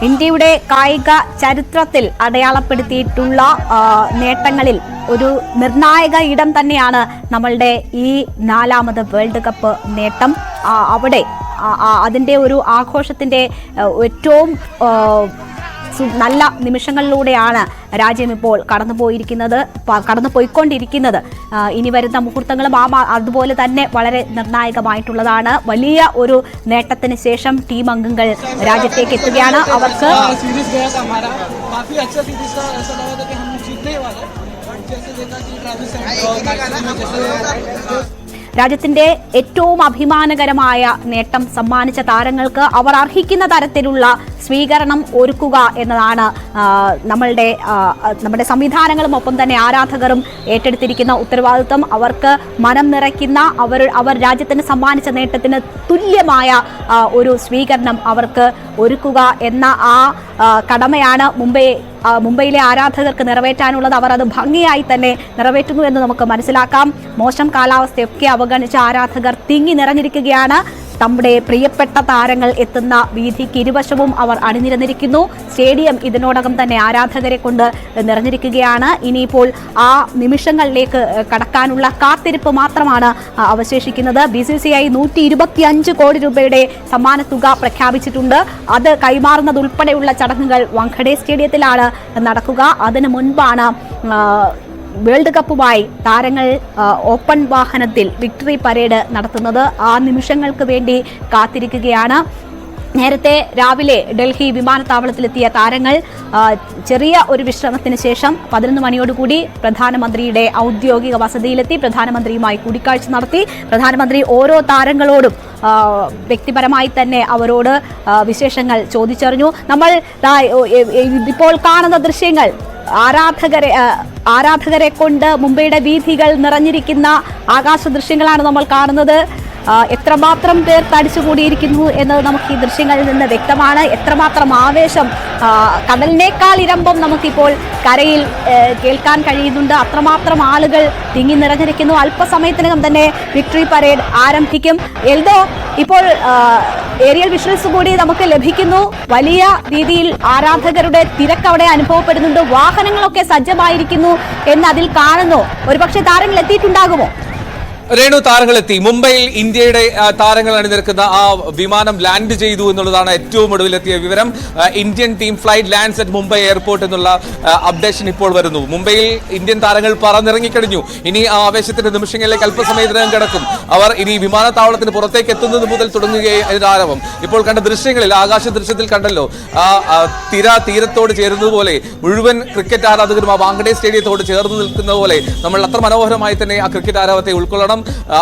ഇന്ത്യയുടെ കായിക ചരിത്രത്തിൽ അടയാളപ്പെടുത്തിയിട്ടുള്ള നേട്ടങ്ങളിൽ ഒരു നിർണായക ഇടം തന്നെയാണ് നമ്മളുടെ ഈ 4ാമത് വേൾഡ് കപ്പ് നേട്ടം. അവിടെ അതിൻ്റെ ഒരു ആഘോഷത്തിൻ്റെ ഏറ്റവും നല്ല നിമിഷങ്ങളിലൂടെയാണ് രാജ്യം ഇപ്പോൾ കടന്നുപോയിക്കൊണ്ടിരിക്കുന്നത്. ഇനി വരുന്ന മുഹൂർത്തങ്ങളും അതുപോലെ തന്നെ വളരെ നിർണായകമായിട്ടുള്ളതാണ്. വലിയ ഒരു നേട്ടത്തിന് ശേഷം ടീം അംഗങ്ങൾ രാജ്യത്തേക്ക് എത്തുകയാണ്. അവർക്ക് രാജ്യത്തിന്റെ ഏറ്റവും അഭിമാനകരമായ നേട്ടം സമ്മാനിച്ച താരങ്ങൾക്ക് അവർ അർഹിക്കുന്ന തരത്തിലുള്ള സ്വീകരണം ഒരുക്കുക എന്നതാണ് നമ്മുടെ സംവിധാനങ്ങളും ഒപ്പം തന്നെ ആരാധകരും ഏറ്റെടുത്തിരിക്കുന്ന ഉത്തരവാദിത്വം. അവർക്ക് മനം നിറയ്ക്കുന്ന അവർ രാജ്യത്തിന് സമ്മാനിച്ച നേട്ടത്തിന് തുല്യമായ ഒരു സ്വീകരണം അവർക്ക് ഒരുക്കുക എന്ന ആ കടമയാണ് മുംബൈയിലെ ആരാധകർക്ക് നിറവേറ്റാനുള്ളത്. അവർ അത് ഭംഗിയായി തന്നെ നിറവേറ്റുന്നു എന്ന് നമുക്ക് മനസ്സിലാക്കാം. മോശം കാലാവസ്ഥയൊക്കെ അവഗണിച്ച ആരാധകർ തിങ്ങി നിറഞ്ഞിരിക്കുകയാണ്. നമ്മുടെ പ്രിയപ്പെട്ട താരങ്ങൾ എത്തുന്ന വീതിക്ക് ഇരുവശവും അവർ അണിനിരന്നിരിക്കുന്നു. സ്റ്റേഡിയം ഇതിനോടകം തന്നെ ആരാധകരെ കൊണ്ട് നിറഞ്ഞിരിക്കുകയാണ്. ഇനിയിപ്പോൾ ആ നിമിഷങ്ങളിലേക്ക് കടക്കാനുള്ള കാത്തിരിപ്പ് മാത്രമാണ് അവശേഷിക്കുന്നത്. BCCI 125 കോടി രൂപയുടെ സമ്മാനത്തുക പ്രഖ്യാപിച്ചിട്ടുണ്ട്. അത് കൈമാറുന്നതുൾപ്പെടെയുള്ള ചടങ്ങുകൾ വാങ്കഡെ സ്റ്റേഡിയത്തിലാണ് നടക്കുക. അതിനു മുൻപാണ് വേൾഡ് കപ്പുമായി താരങ്ങൾ ഓപ്പൺ വാഹനത്തിൽ വിക്ടറി പരേഡ് നടത്തുന്നത്. ആ നിമിഷങ്ങൾക്ക് വേണ്ടി കാത്തിരിക്കുകയാണ്. നേരത്തെ രാവിലെ ഡൽഹി വിമാനത്താവളത്തിലെത്തിയ താരങ്ങൾ ചെറിയ ഒരു വിശ്രമത്തിന് ശേഷം 11 മണിയോടുകൂടി പ്രധാനമന്ത്രിയുടെ ഔദ്യോഗിക വസതിയിലെത്തി പ്രധാനമന്ത്രിയുമായി കൂടിക്കാഴ്ച നടത്തി. പ്രധാനമന്ത്രി ഓരോ താരങ്ങളോടും വ്യക്തിപരമായി തന്നെ അവരോട് വിശേഷങ്ങൾ ചോദിച്ചറിഞ്ഞു. നമ്മൾ ഇപ്പോൾ കാണുന്ന ദൃശ്യങ്ങൾ ആരാധകരെ കൊണ്ട് മുംബൈയുടെ വീഥികൾ നിറഞ്ഞിരിക്കുന്ന ആകാശ ദൃശ്യങ്ങളാണ് നമ്മൾ കാണുന്നത്. എത്രമാത്രം പേർ തടിച്ചുകൂടിയിരിക്കുന്നു എന്നത് നമുക്ക് ഈ ദൃശ്യങ്ങളിൽ നിന്ന് വ്യക്തമാണ്. എത്രമാത്രം ആവേശം, കടലിനേക്കാൾ ഇരമ്പം നമുക്കിപ്പോൾ കരയിൽ കേൾക്കാൻ കഴിയുന്നുണ്ട്. അത്രമാത്രം ആളുകൾ തിങ്ങി നിറഞ്ഞിരിക്കുന്നു. അല്പസമയത്തിനകം തന്നെ വിക്ടറി പരേഡ് ആരംഭിക്കും. എൽദോ, ഇപ്പോൾ ഏരിയൽ വിഷ്വൽസ് കൂടി നമുക്ക് ലഭിക്കുന്നു. വലിയ രീതിയിൽ ആരാധകരുടെ തിരക്ക് അവിടെ അനുഭവപ്പെടുന്നുണ്ട്. വാഹനങ്ങളൊക്കെ സജ്ജമായിരിക്കുന്നു എന്ന് അതിൽ കാണുന്നു. ഒരുപക്ഷെ താരങ്ങൾ എത്തിയിട്ടുണ്ടാകുമോ? രേണു, താരങ്ങളെത്തി. മുംബൈയിൽ ഇന്ത്യയുടെ താരങ്ങൾ അണിനിരക്കുന്ന ആ വിമാനം ലാൻഡ് ചെയ്തു എന്നുള്ളതാണ് ഏറ്റവും ഒടുവിലെത്തിയ വിവരം. Indian team flight lands at Mumbai airport എന്നുള്ള അപ്ഡേഷൻ ഇപ്പോൾ വരുന്നു. മുംബൈയിൽ ഇന്ത്യൻ താരങ്ങൾ പറന്നിറങ്ങിക്കഴിഞ്ഞു. ഇനി ആ ആവേശത്തിന്റെ നിമിഷങ്ങളിലേക്ക് അല്പസമയത്തിനകം കിടക്കും. അവർ ഇനി വിമാനത്താവളത്തിന് പുറത്തേക്ക് എത്തുന്നത് മുതൽ തുടങ്ങുകയും ആരവം. ഇപ്പോൾ കണ്ട ദൃശ്യങ്ങളിൽ, ആകാശ ദൃശ്യത്തിൽ കണ്ടല്ലോ, തീരത്തോട് ചേരുന്നതുപോലെ മുഴുവൻ ക്രിക്കറ്റ് ആരാധകരും ആ വാങ്കഡെ സ്റ്റേഡിയത്തോട് ചേർന്ന് നിൽക്കുന്ന പോലെ നമ്മൾ അത്ര മനോഹരമായി തന്നെ ആ ക്രിക്കറ്റ് ആരവത്തെ ഉൾക്കൊള്ളണം.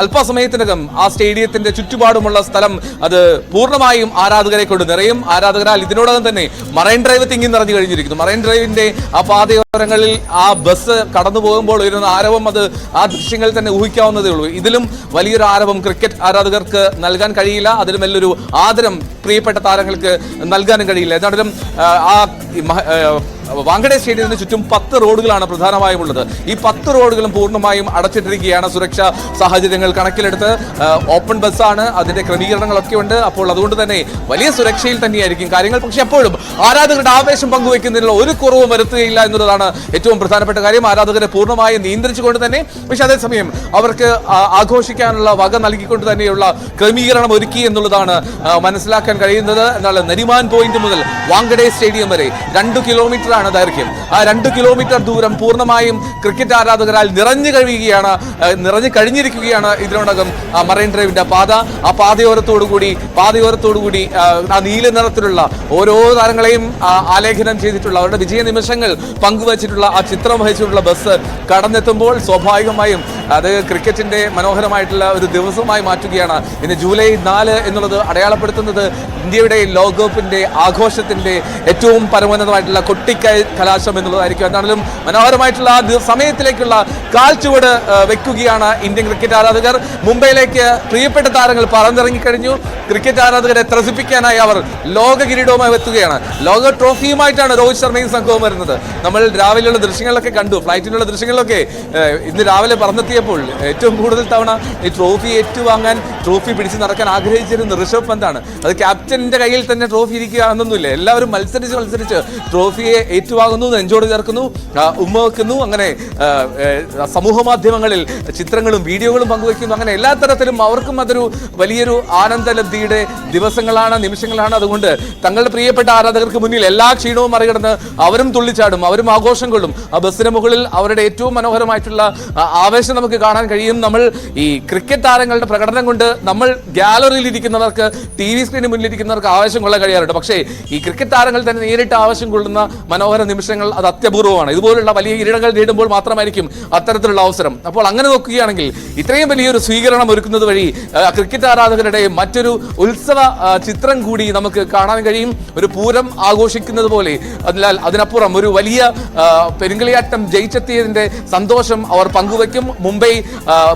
അല്പസമയത്തിനകം ആ സ്റ്റേഡിയത്തിന്റെ ചുറ്റുപാടുമുള്ള സ്ഥലം അത് പൂർണ്ണമായും ആരാധകരെ കൊണ്ട് നിറയും. ആരാധകരാൽ ഇതിനോടകം തന്നെ മറൈൻ ഡ്രൈവ് തിങ്ങി നിറഞ്ഞു കഴിഞ്ഞിരിക്കുന്നു. മറൈൻ ഡ്രൈവിന്റെ ആ പാതയോരങ്ങളിൽ ആ ബസ് കടന്നു പോകുമ്പോൾ ഉയരുന്ന ആരവം അത് ആ ദൃശ്യങ്ങളിൽ തന്നെ ഊഹിക്കാവുന്നതേ ഉള്ളൂ. ഇതിലും വലിയൊരു ആരവം ക്രിക്കറ്റ് ആരാധകർക്ക് നൽകാൻ കഴിയില്ല. അതിലും വലിയൊരു ആദരം പ്രിയപ്പെട്ട താരങ്ങൾക്ക് നൽകാനും കഴിയില്ല. എന്നാലും ആ വാങ്കഡെ സ്റ്റേഡിയത്തിന് ചുറ്റും 10 റോഡുകളാണ് പ്രധാനമായും ഉള്ളത്. ഈ 10 റോഡുകളും പൂർണ്ണമായും അടച്ചിട്ടിരിക്കുകയാണ്. സുരക്ഷാ സാഹചര്യങ്ങൾ കണക്കിലെടുത്ത് ഓപ്പൺ ബസ്സാണ്, അതിന്റെ ക്രമീകരണങ്ങളൊക്കെ ഉണ്ട്. അപ്പോൾ അതുകൊണ്ട് തന്നെ വലിയ സുരക്ഷയിൽ തന്നെയായിരിക്കും കാര്യങ്ങൾ. പക്ഷെ എപ്പോഴും ആരാധകരുടെ ആവേശം പങ്കുവെക്കുന്നതിനുള്ള ഒരു കുറവും വരുത്തുകയില്ല എന്നുള്ളതാണ് ഏറ്റവും പ്രധാനപ്പെട്ട കാര്യം. ആരാധകരെ പൂർണ്ണമായും നിയന്ത്രിച്ചുകൊണ്ട് തന്നെ, പക്ഷെ അതേസമയം അവർക്ക് ആഘോഷിക്കാനുള്ള വക നൽകിക്കൊണ്ട് തന്നെയുള്ള ക്രമീകരണം ഒരുക്കി എന്നുള്ളതാണ് മനസ്സിലാക്കാൻ കഴിയുന്നത്. എന്നാൽ നരിമാൻ പോയിന്റ് മുതൽ വാങ്കഡെ സ്റ്റേഡിയം വരെ 2 കിലോമീറ്റർ ദൈർഘ്യം. ആ 2 കിലോമീറ്റർ ദൂരം പൂർണ്ണമായും ക്രിക്കറ്റ് ആരാധകരാൽ നിറഞ്ഞു കഴിഞ്ഞിരിക്കുകയാണ് ഇതിനോടകം മറൈൻ ഡ്രൈവിന്റെ പാത. ആ പാതയോരത്തോടുകൂടി ആ നീല നിറത്തിലുള്ള ഓരോ താരങ്ങളെയും ആലേഖനം ചെയ്തിട്ടുള്ള, അവരുടെ വിജയ നിമിഷങ്ങൾ പങ്കുവച്ചിട്ടുള്ള ആ ചിത്രം വഹിച്ചിട്ടുള്ള ബസ് കടന്നെത്തുമ്പോൾ സ്വാഭാവികമായും അത് ക്രിക്കറ്റിന്റെ മനോഹരമായിട്ടുള്ള ഒരു ദിവസമായി മാറ്റുകയാണ്. ഇന്ന് ജൂലൈ 4 എന്നുള്ളത് അടയാളപ്പെടുത്തുന്നത് ഇന്ത്യയുടെ ലോകകപ്പിന്റെ ആഘോഷത്തിന്റെ ഏറ്റവും പരമോന്നതമായിട്ടുള്ള കൊട്ടിക്ക കലാശം എന്നുള്ളതായിരിക്കും. എന്താണെങ്കിലും മനോഹരമായിട്ടുള്ള ആ സമയത്തിലേക്കുള്ള കാൽച്ചുവട് വെക്കുകയാണ് ഇന്ത്യൻ ക്രിക്കറ്റ് ആരാധകർ. മുംബൈയിലേക്ക് പ്രിയപ്പെട്ട താരങ്ങൾ പറന്നിറങ്ങിക്കഴിഞ്ഞു. ക്രിക്കറ്റ് ആരാധകരെ ത്രസിപ്പിക്കാനായി അവർ ലോക കിരീടവുമായി എത്തുകയാണ്. ലോക ട്രോഫിയുമായിട്ടാണ് രോഹിത് ശർമ്മയും സംഘവും വരുന്നത്. നമ്മൾ രാവിലെയുള്ള ദൃശ്യങ്ങളൊക്കെ കണ്ടു, ഫ്ലൈറ്റിലുള്ള ദൃശ്യങ്ങളിലൊക്കെ. ഇന്ന് രാവിലെ പറന്നെത്തിയപ്പോൾ ഏറ്റവും കൂടുതൽ തവണ ഈ ട്രോഫി ഏറ്റുവാങ്ങാൻ, ട്രോഫി പിടിച്ച് നടക്കാൻ ആഗ്രഹിച്ചിരുന്ന ഋഷഭ് പന്താണ്. അത് ക്യാപ്റ്റന്റെ കയ്യിൽ തന്നെ ട്രോഫി ഇരിക്കുക എന്നൊന്നുമില്ല. എല്ലാവരും മത്സരിച്ച് ട്രോഫിയെ ഏറ്റുവാങ്ങുന്നു, നെഞ്ചോട് ചേർക്കുന്നു, ഉമ്മ വെക്കുന്നു. അങ്ങനെ സമൂഹ മാധ്യമങ്ങളിൽ ചിത്രങ്ങളും വീഡിയോകളും പങ്കുവയ്ക്കുന്നു. അങ്ങനെ എല്ലാ തരത്തിലും അവർക്കും അതൊരു വലിയൊരു ആനന്ദലബ്ധിയുടെ ദിവസങ്ങളാണ്, നിമിഷങ്ങളാണ്. അതുകൊണ്ട് തങ്ങളുടെ പ്രിയപ്പെട്ട ആരാധകർക്ക് മുന്നിൽ എല്ലാ ക്ഷീണവും മറികടന്ന് അവരും തുള്ളിച്ചാടും, അവരും ആഘോഷം കൊള്ളും. ആ ബസ്സിന് മുകളിൽ അവരുടെ ഏറ്റവും മനോഹരമായിട്ടുള്ള ആവേശം നമുക്ക് കാണാൻ കഴിയും. നമ്മൾ ഈ ക്രിക്കറ്റ് താരങ്ങളുടെ പ്രകടനം കൊണ്ട് നമ്മൾ ഗാലറിയിൽ ഇരിക്കുന്നവർക്ക്, ടി വി സ്ക്രീനിന് മുന്നിലിരിക്കുന്നവർക്ക് ആവേശം കൊള്ളാൻ കഴിയാറുണ്ട്. പക്ഷേ ഈ ക്രിക്കറ്റ് താരങ്ങൾ തന്നെ നേരിട്ട് ആവേശം കൊള്ളുന്ന മനോഹര നിമിഷങ്ങൾ അത് അത്യപൂർവമാണ്. ഇതുപോലുള്ള വലിയ ഇരകൾ നേടുമ്പോൾ മാത്രമായിരിക്കും അത്തരത്തിലുള്ള അവസരം. അപ്പോൾ അങ്ങനെ നോക്കുകയാണെങ്കിൽ ഇത്രയും വലിയൊരു സ്വീകരണം ഒരുക്കുന്നത് വഴി ക്രിക്കറ്റ് ആരാധകരുടെ മറ്റൊരു ഉത്സവ ചിത്രം കൂടി നമുക്ക് കാണാൻ കഴിയും. ഒരു പൂരം ആഘോഷിക്കുന്നത് പോലെ. അതിനാൽ അതിനപ്പുറം ഒരു വലിയ പെരുങ്കളിയാട്ടം ജയിച്ചെത്തിയതിന്റെ സന്തോഷം അവർ പങ്കുവയ്ക്കും. മുംബൈ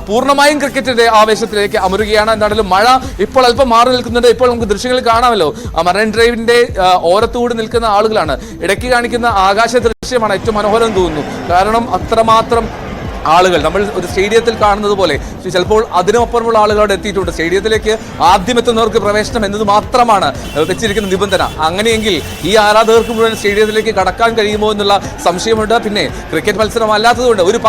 പൂർണ്ണമായും ക്രിക്കറ്റിന്റെ ആവേശത്തിലേക്ക് അമരുകയാണ്. എന്താണെങ്കിലും മഴ ഇപ്പോൾ അല്പം മാറി നിൽക്കുന്നുണ്ട്. ഇപ്പോൾ നമുക്ക് ദൃശ്യങ്ങൾ കാണാമല്ലോ. മറൈൻ ഡ്രൈവിന്റെ ഓരത്തുകൂടി നിൽക്കുന്ന ആളുകളാണ്. ഇടയ്ക്ക് കാണിക്കുന്ന ആകാശ ദൃശ്യമാണ് ഏറ്റവും മനോഹരം തോന്നുന്നു. കാരണം അത്രമാത്രം ആളുകൾ നമ്മൾ ഒരു സ്റ്റേഡിയത്തിൽ കാണുന്നത് പോലെ ചിലപ്പോൾ അതിനപ്പുറമുള്ള ആളുകളോട് എത്തിയിട്ടുണ്ട്. സ്റ്റേഡിയത്തിലേക്ക് ആദ്യം എത്തുന്നവർക്ക് പ്രവേശനം എന്നത് മാത്രമാണ് വെച്ചിരിക്കുന്ന നിബന്ധന. അങ്ങനെയെങ്കിൽ ഈ ആരാധകർക്ക് മുഴുവൻ സ്റ്റേഡിയത്തിലേക്ക് കടക്കാൻ കഴിയുമോ എന്നുള്ള സംശയമുണ്ട്. പിന്നെ ക്രിക്കറ്റ് മത്സരം അല്ലാത്തതുകൊണ്ട് ഒരു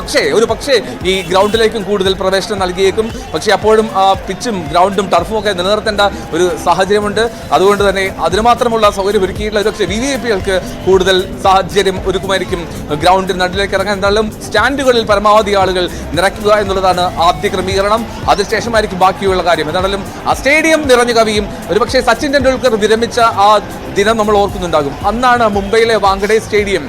പക്ഷേ ഈ ഗ്രൗണ്ടിലേക്കും കൂടുതൽ പ്രവേശനം നൽകിയേക്കും. പക്ഷേ അപ്പോഴും പിച്ചും ഗ്രൗണ്ടും ടർഫും ഒക്കെ നിലനിർത്തേണ്ട ഒരു സാഹചര്യമുണ്ട്. അതുകൊണ്ട് തന്നെ അതിന് മാത്രമുള്ള സൗകര്യം ഒരുക്കിയിട്ടുള്ള ഒരുപക്ഷെ VVIPകൾക്ക് കൂടുതൽ സാഹചര്യം ഒരുക്കുമായിരിക്കും ഗ്രൗണ്ടിൽ നടുവിലേക്ക് ഇറങ്ങാൻ. എന്തായാലും സ്റ്റാൻഡുകളിൽ പരമാവധി ആളുകൾ നിറയ്ക്കുക എന്നുള്ളതാണ് ആദ്യ ക്രമീകരണം. അതിനുശേഷമായിരിക്കും ബാക്കിയുള്ള കാര്യം. എന്താണെങ്കിലും ആ സ്റ്റേഡിയം നിറഞ്ഞു കവിയും. ഒരുപക്ഷെ സച്ചിൻ ടെണ്ടുൽക്കർ വിരമിച്ച ആ ദിനം നമ്മൾ ഓർക്കുന്നുണ്ടാകും. അന്നാണ് മുംബൈയിലെ വാങ്കഡെ സ്റ്റേഡിയം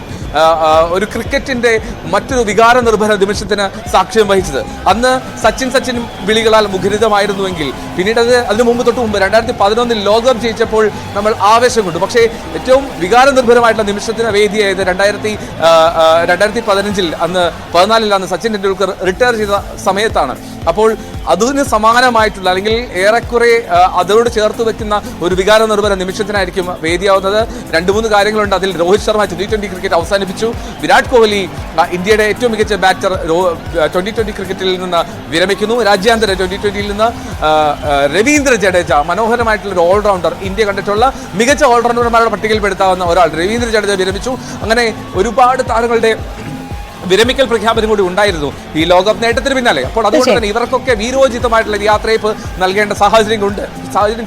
ഒരു ക്രിക്കറ്റിന്റെ മറ്റൊരു വികാര നിർഭര നിമിഷത്തിന് സാക്ഷ്യം വഹിച്ചത്. അന്ന് സച്ചിൻ വിളികളാൽ മുഖരിതമായിരുന്നുവെങ്കിൽ പിന്നീട് അതിനു മുമ്പ് 2011 ലോകകപ്പ് ജയിച്ചപ്പോൾ നമ്മൾ ആവേശം കൊണ്ടു. പക്ഷേ ഏറ്റവും വികാര നിർഭരമായിട്ടുള്ള നിമിഷത്തിന് വേദിയായത് 2015 അന്ന് 14 സച്ചിൻ ടെണ്ടുൽക്കർ റിട്ടയർ ചെയ്ത സമയത്താണ്. അപ്പോൾ അതിന് സമാനമായിട്ടുള്ള അല്ലെങ്കിൽ ഏറെക്കുറെ അതോട് ചേർത്ത് വെക്കുന്ന ഒരു വികാര നിർഭര നിമിഷത്തിനായിരിക്കും വേദിയാവുന്നത്. 2-3 കാര്യങ്ങളുണ്ട്. അതിൽ രോഹിത് ശർമ്മ T20 ക്രിക്കറ്റ് അവസാനിപ്പിച്ചു. വിരാട് കോഹ്ലി ഇന്ത്യയുടെ ഏറ്റവും മികച്ച ബാറ്റർ 2020 ക്രിക്കറ്റിൽ നിന്ന് വിരമിക്കുന്നു. രാജ്യാന്തര 2020യിൽ നിന്ന് രവീന്ദ്ര ജഡേജ മനോഹരമായിട്ടുള്ള ഒരു ഓൾറൗണ്ടർ, ഇന്ത്യ കണ്ടിട്ടുള്ള മികച്ച ഓൾറൗണ്ടർമാരുടെ പട്ടികയിൽപ്പെടുത്താവുന്ന ഒരാൾ രവീന്ദ്ര ജഡേജ വിരമിച്ചു. അങ്ങനെ ഒരുപാട് താരങ്ങളുടെ വിരമിക്കൽ പ്രഖ്യാപനം കൂടി ഉണ്ടായിരുന്നു ഈ ലോകകപ്പ് നേട്ടത്തിന് പിന്നാലെ. അപ്പോൾ അതുകൊണ്ട് തന്നെ ഇവർക്കൊക്കെ വീരോചിതമായിട്ടുള്ള യാത്രയപ്പ് നൽകേണ്ട സാഹചര്യം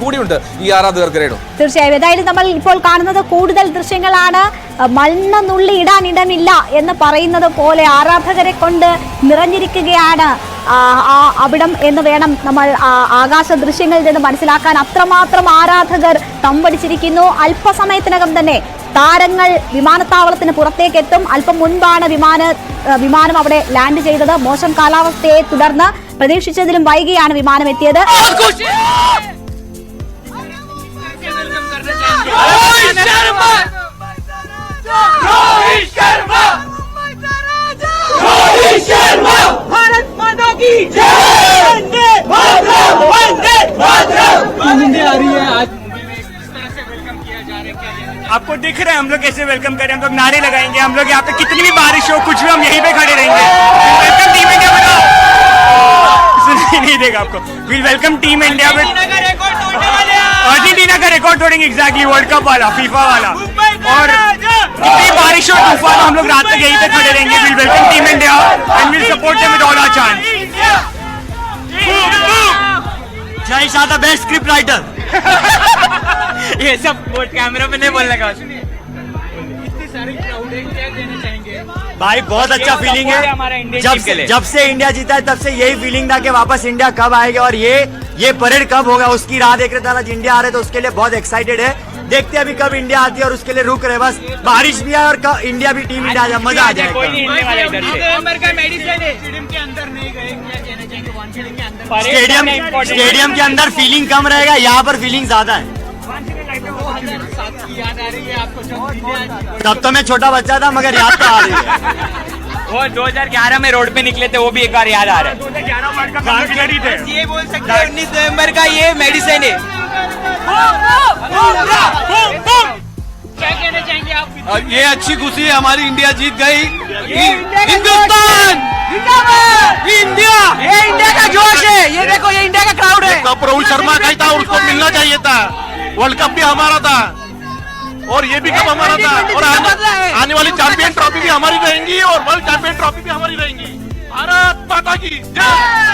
കൂടിയുണ്ട് ഈ ആരാധകർക്കിടയിൽ. തീർച്ചയായും. ഏതായാലും നമ്മൾ ഇപ്പോൾ കാണുന്നത് കൂടുതൽ ദൃശ്യങ്ങളാണ്. മണ്ണ് നുള്ളി ഇടാൻ ഇടമില്ല എന്ന് പറയുന്നത് പോലെ ആരാധകരെ കൊണ്ട് നിറഞ്ഞിരിക്കുകയാണ് അവിടം എന്ന് വേണം നമ്മൾ ആകാശ ദൃശ്യങ്ങളിൽ നിന്ന് മനസ്സിലാക്കാൻ. അത്രമാത്രം ആരാധകർ തമ്പടിച്ചിരിക്കുന്നു. അല്പസമയത്തിനകം തന്നെ താരങ്ങൾ വിമാനത്താവളത്തിന് പുറത്തേക്ക് എത്തും. അല്പം മുൻപാണ് വിമാനം അവിടെ ലാൻഡ് ചെയ്തത്. മോശം കാലാവസ്ഥയെ തുടർന്ന് പ്രതീക്ഷിച്ചതിലും വൈകിയാണ് വിമാനം എത്തിയത്. आपको दिख रहा है हम लोग कैसे वेलकम करें. हम लोग नारे लगाएंगे. हम लोग यहाँ पे कितनी भी बारिश हो, कुछ भी, हम यहीं पे खड़े रहेंगे. वेलकम टीम इंडिया बताओ. नहीं देगा आपको. Will welcome team India with Argentina का रिकॉर्ड तोड़ेंगे. एग्जैक्टली वर्ल्ड कप वाला, फीफा वाला. और कितनी बारिश हो, तूफान, हम लोग रात तक यहीं पे खड़े रहेंगे. Will welcome team India and will support them with all our chance. Jay Shah the best script writer. ये सब बोर्ड कैमरा में नहीं बोलने का. इतनी सारी क्राउड है, क्या देना चाहेंगे भाई? बहुत अच्छा फीलिंग है. जब से इंडिया जीता है तब से यही फीलिंग था कि वापस इंडिया कब आएगा और ये परेड कब होगा, उसकी राह देख रहे थे. आज इंडिया आ रहे तो उसके लिए बहुत एक्साइटेड है. देखते हैं अभी कब इंडिया आती है और उसके लिए रुक रहे. बस बारिश भी आए और इंडिया भी टीम इंडिया आ जाए, मजा आ जाएगा. स्टेडियम के अंदर फीलिंग कम रहेगा, यहाँ पर फीलिंग ज्यादा है. तब तो मैं छोटा बच्चा था, मगर याद तो आ रही है। वो 2011 में रोड पे निकले थे, वो भी एक बार याद आ रहा है। 2011 वर्ल्ड कप में खिलाड़ी थे। ये बोल सकते हैं 19 नवंबर का ये मेडिसिन है। क्या कहना चाहेंगे आप? ये अच्छी खुशी है, हमारी इंडिया जीत गई। हिंदुस्तान इंडिया, ये इंडिया का जोश है। ये देखो, ये इंडिया का क्राउड है। कप रोहित शर्मा का ही था, उसको मिलना चाहिए था। वर्ल्ड कप भी हमारा था और ये भी कप हमारा था, और आने वाली चैंपियन ट्रॉफी भी हमारी रहेंगी और वर्ल्ड चैंपियन ट्रॉफी भी हमारी रहेंगी। भारत माता की जय।